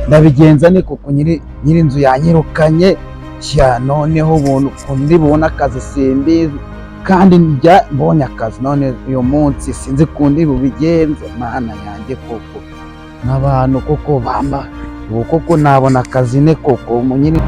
ndabigenza ni kuko nyiri inzu yanyirukanye noneho ubuntu undi bubona akazi simbizi kandi mbonye akazi none uyu munsi sinzi kundi bubigenze mana yanjye koko n'abantu koko bamba ubu koko nabona akazi ne koko nyiri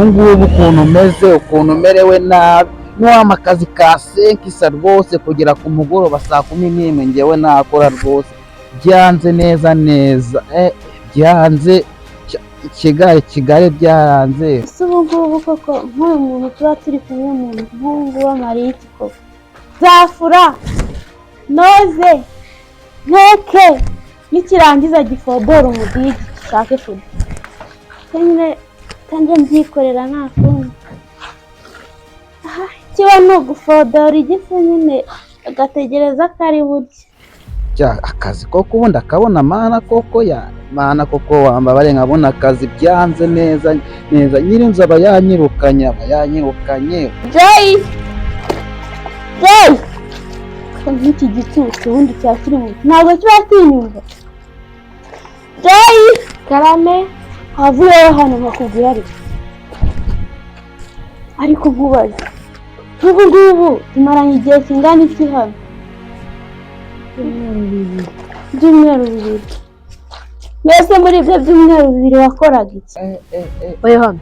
ngubu ukuntu umeze ukuntu umerewe nabi n'uwama akazi ka senkisa rwose kugera ku mugoroba saa 11 ngewe nakora rwose byanze neza byanze Kigali byaranze ubu ngubu koko nk'uyu muntu tuba turi kumwe mu muhungu w'amariki koko zafura noze nteke nikirangiza gifodora umudigi gishake kurya kandi mbyikorera nta kundi kiba ni ugufodora igifu nyine agategereza ko ari burya akazi koko ubundi akabona mana koko wambabare nkabona akazi byanze neza nyirinzu aba yanyirukanye Jay nk'iki gicucu ubundi cya kiri mu ntabwo kiba kinyumva Jay karame havuyeho hano nkakubwira ariko nkubaze nk'ubu ngubu tumaranye igihe kingana iki hano ibyumweru bibiri mbese muri ibyo byumweru bibiri wakoraga iki oya hano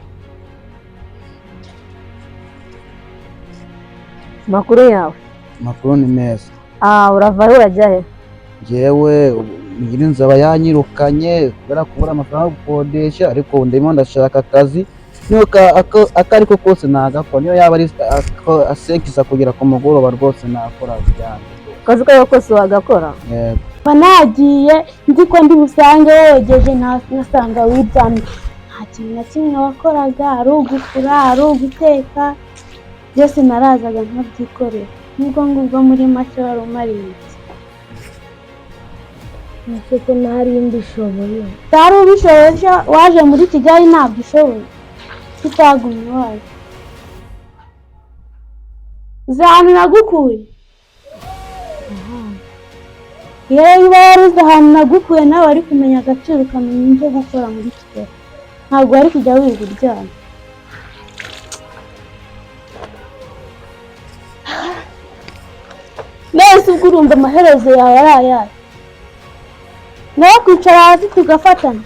makuru yawe makuru ni meza uravayo urajya he njyewe nyirinzu aba yanyirukanye kubera kubura amafaranga yo gukodesha ariko ndimo ndashaka akazi akariko kose nagakora niyo yaba ari asenkisa kugera ku mugoroba rwose nakora cyane akazi kawe kose wagakora yego nagiye nzi ko ndi busange wogeje nasanga wiryamye nta kintu na kimwe wakoraga ari ugufura ari uguteka byose narazaga nkabyikorera ngubwo muri make wari umariye iki ko ntari mbishoboye utari ubishoboye waje muri Kigali ntabwo ushoboye tutagumye waje ahantu nagukuye iyo uba waruzi ahantu nagukuye nawe wari kumenya agaciro ukamenya ibyo gukora muri Kigali ntabwo wari kujya wiga uryamye mbese ubwo urumva amaherezo yawe ari ayahe nawe kwicara hasi tugafatana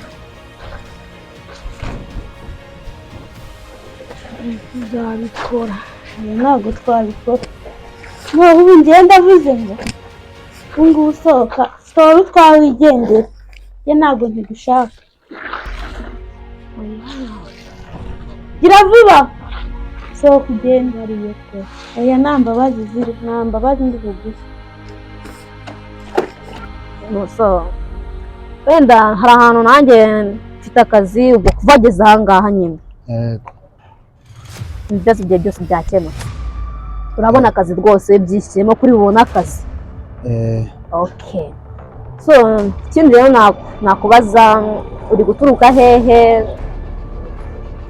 tuzabikora ntabwo twabikora ubu ngenda avuze ngo ubu ngubu usohoka utwawe wigendera ye ntabwo ntigushaka gira vuba sohoka ugenda ariyo kure oya nta mbabazi ziri nta mbabazi ndi bugufi wenda hari ahantu nanjye mfite akazi ubwo kuva ageze ahangaha nyine ibibazo bye byose byakemutse urabona akazi rwose byishyiremo kuri bubona akazi okay so ikindi rero nakubaza uri guturuka hehe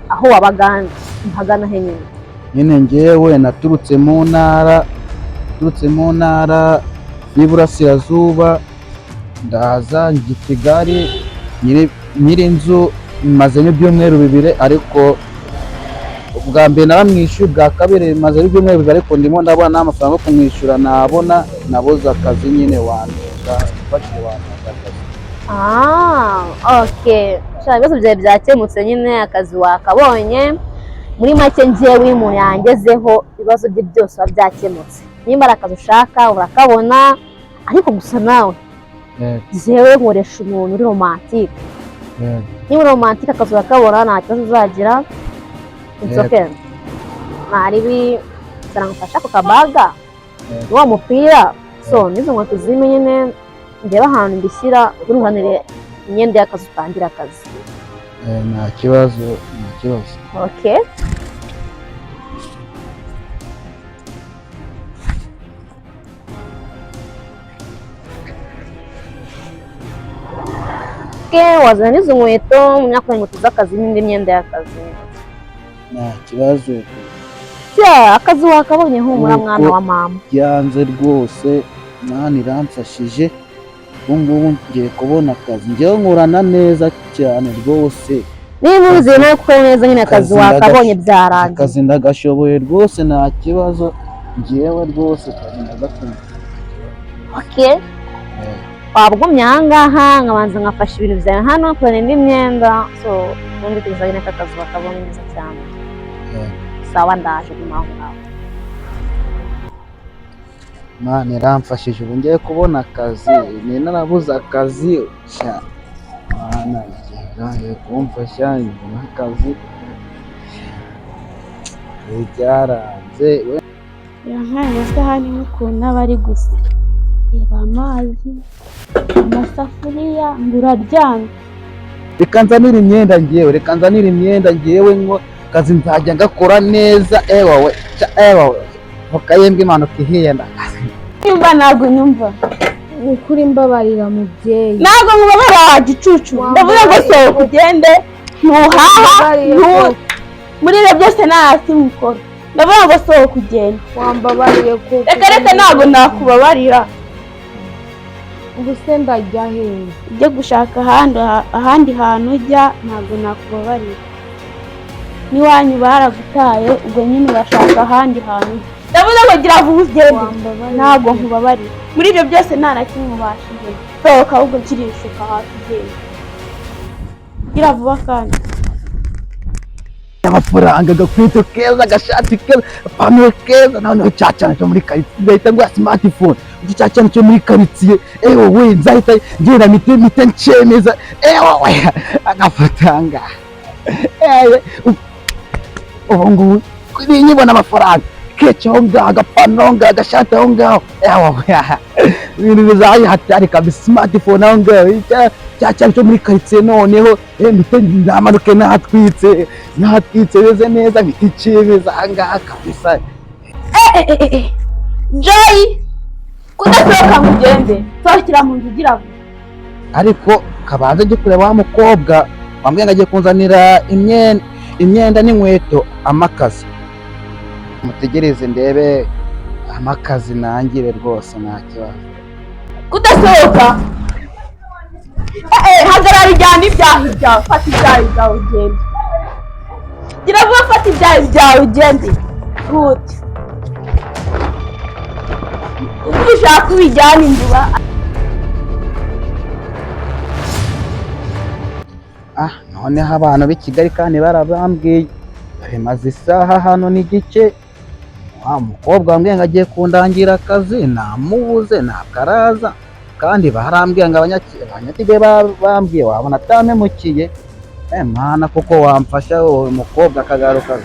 aho wabaga ntagana he nyine ngewe naturutse mu ntara y'Iburasirazuba ndaza njya Kigali nyirinzu maze n'ibyumweru bibiri ariko ubwa mbere naramwishyuye ubwa kabiri maze n'ibyumweru bibiri ariko ndimo ndabona amafaranga yo kumwishyura nabuze akazi nyine wandika bakiri wandika akazi okay ibibazo byawe byakemutse nyine akazi wakabonye muri make ngewe iyo umuntu yangezeho ibibazo bye byose biba byakemutse nimba ari akazi ushaka urakabona ariko gusa nawe ngewe nkoresha umuntu uri romantike niba uri romantike akazi urakabona nta kibazo uzagira inzoke ntaribi nzanagufasha ku kabaga wa mupira so nizo nkweto zimwe nyine ndeba ahantu mbishyira uruhanire imyenda y'akazi utangira akazi nta kibazo okay wazana n'izo nkweto munyakora inkweto z'akazi n'indi myenda y'akazi nta kibazo akazi wakabonye humura mwana wa mama. Byanze rwose Imana iramfashije ubu ngubu ngiye kubona akazi njyewe nkorana neza cyane rwose. Niba uzi no gukora neza nyine akazi wakabonye byarangiye. Akazi ndagashoboye rwose nta kibazo njyewe rwose akazi ndagakunda. Okay. Wabugumye ahangaha nkabanza nkafasha ibintu byawe hano kubona indi myenda so ubundi tuzanye n'akazi wakabonye neza cyane. Sawa ndaje kumaho ngaho. Imana iramfashije ubu ngiye kubona akazi ni narabuze akazi Imana igiye kumfasha mbona akazi byaranze. nk'aya masahani nk'ukuntu aba ari gusa reba amazi amasafuriya ngo uraryamye. Reka nzanire imyenda ngewe ngo akazi nzajya ngakora neza. Ewawe mukayembwa impanuka ihenda. Nyumva ntabwo nyumva ukuri mbabarira mubyeyi. ntabwo nkubabara wa gicucu ndavuga ngo sohoka ugende ntuhaha muri ibyo byose nta hasi mukora ndavuga ngo sohoka ugende. Wambabariye kuko reka ntabwo nakubabarira. ubu se ndajya hehe? ujye gushaka ahandi hantu ujya ntabwo nakubabarira. n'iwanyu baragutaye ubwo nyine urashaka ahandi hantu ndavuga ngo gira vuba ugende ntabwo nkubabarira. muri ibyo byose nta na kimwe ubashije sohoka ahubwo kirishuka hasi ugende gira vuba kandi. Amafaranga agakweto keza agashati keza apantaro keza noneho cyacana cyo muri karitsiye ngahita ngura smartphone cyacana cyo muri karitsiye. Ewe nzahita ngenda mite nshemeza agafatanga ubu ngubu nyibona amafaranga kece aho ngaho agapantaro ngaho agashati aho ngaho ibintu bizaye hatari kabisa. Smartphone aho ngaho cyacana cyo muri karitsiye noneho mite ndamanuke natwitse beze neza mite icemeza aha ngaha kabisa. Joy kudasohoka ngo ugende sohokera mu nzu ugira vuba. ariko kabanza njye kureba wa mukobwa wambwiye ngo agiye kunzanira imyenda n'inkweto amakazi. Mutegereze ndebe amakazi nangire rwose nta kibazo. kudasohoka hagarara ijyana ibyaha byawe fata ibyaha byawe ugende gira vuba fata ibyaha byawe ugende gute ubwo ushaka ubijyana induba. Noneho abantu b'i Kigali kandi barabambwiye maze isaha hano n'igice wa mukobwa wambwiye ngo agiye kundangira akazi namubuze ntabwo araza kandi barambwiye ngo abanyakigali bambwiye wabona atamemukiye. Mana kuko wamfasha uwo mukobwa akagaruka.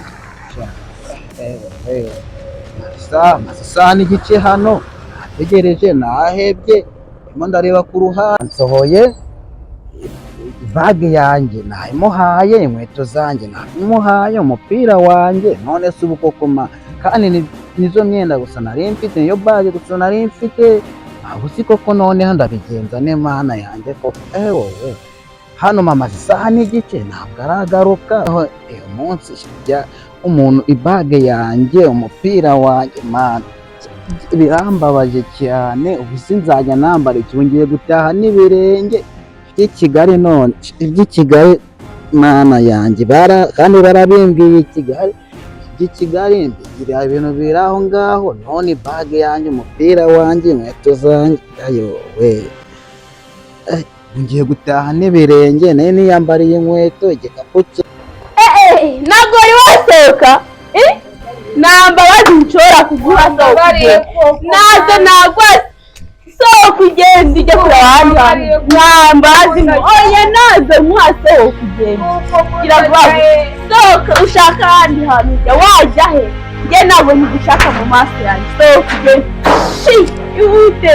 maze isaha n'igice hano nategereje nahebye ndimo ndareba ku ruhande nsohoye bage yanjye nayimuhaye inkweto zanjye nayimuhaye umupira wanjye none se ubu koko kandi nizo myenda gusa nari mfite niyo bage gusa nari mfite aho si koko noneho ndabigenza ne mana yanjye koko wowe hano mama isaha n'igice ntabwo aragaruka. uyu munsi umuntu ibage yanjye umupira wanjye mana birambabaje cyane. ubu sinzajya nambara iki ngiye gutaha n'ibirenge by'i Kigali none iby'i Kigali mana yanjye kandi barabimbwiye iby'i Kigali bigira ibintu biri aho ngaho none bage yanjye umupira wanjye inkweto zanjye ayowe ngiye gutaha n'ibirenge nayo niyambariye inkweto igikapu cye. ntabwo wari wasohoka ntambabazi nshobora kuguha nazo ntabwo sohoka ugenda ujya kure ahandi hantu ntambabazi oya nazo muha sohoka ugenda gira vuba sohoka ushaka ahandi hantu ujya wajya he njye ntabwo ntigushaka mu maso yanjye sohoka ugenda ihute.